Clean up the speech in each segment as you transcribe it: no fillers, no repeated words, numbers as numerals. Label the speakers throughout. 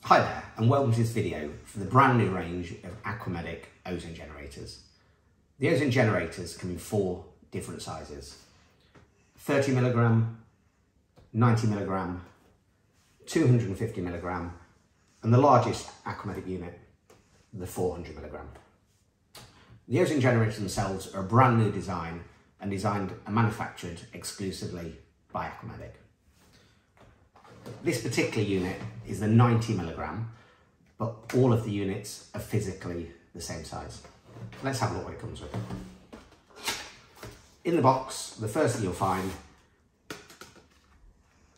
Speaker 1: Hi there and welcome to this video for the brand new range of Aquamedic ozone generators. The ozone generators come in 4 different sizes: 30mg, 90mg, 250mg and the largest Aquamedic unit, the 400mg. The ozone generators themselves are a brand new design and designed and manufactured exclusively by Aquamedic. This particular unit is the 90mg, but all of the units are physically the same size. Let's have a look what it comes with. In the box, the first thing you'll find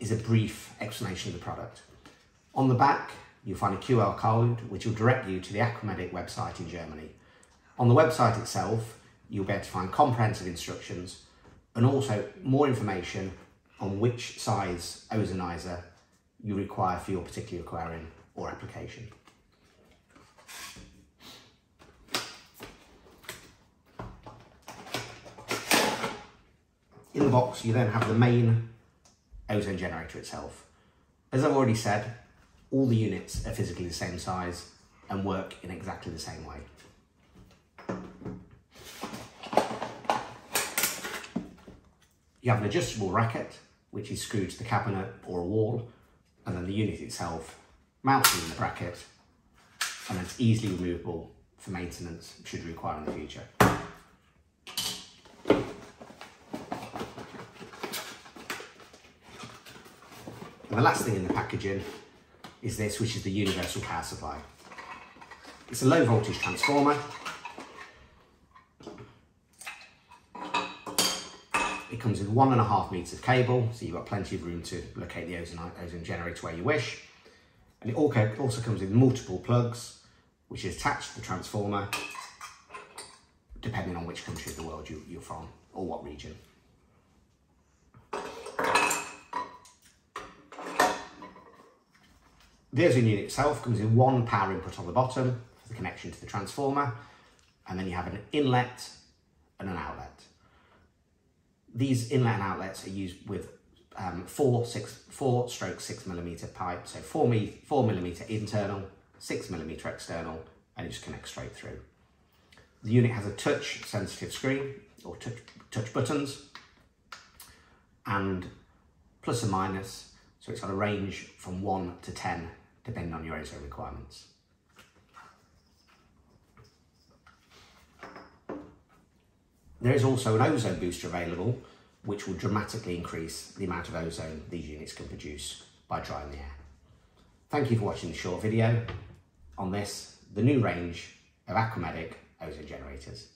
Speaker 1: is a brief explanation of the product. On the back, you'll find a QR code which will direct you to the Aquamedic website in Germany. On the website itself, you'll be able to find comprehensive instructions and also more information on which size ozonizer you require for your particular aquarium or application. In the box, you then have the main ozone generator itself. As I've already said, all the units are physically the same size and work in exactly the same way. You have an adjustable racket, which is screwed to the cabinet or a wall, and then the unit itself mounted in the bracket, and it's easily removable for maintenance should you require in the future. And the last thing in the packaging is this, which is the universal power supply. It's a low voltage transformer. It comes with 1.5 meters of cable, so you've got plenty of room to locate the ozone generator where you wish. And it also comes with multiple plugs, which is attached to the transformer, depending on which country of the world you're from, or what region. The ozone unit itself comes with 1 power input on the bottom for the connection to the transformer, and then you have an inlet and an outlet. These inlet and outlets are used with 4/6mm pipe, so 4mm internal, 6mm external, and it just connects straight through. The unit has a touch sensitive screen, or touch buttons, and plus and minus, so it's got a range from 1 to 10, depending on your ozone requirements. There is also an ozone booster available, which will dramatically increase the amount of ozone these units can produce by drying the air. Thank you for watching this short video on this, the new range of Aquamedic ozone generators.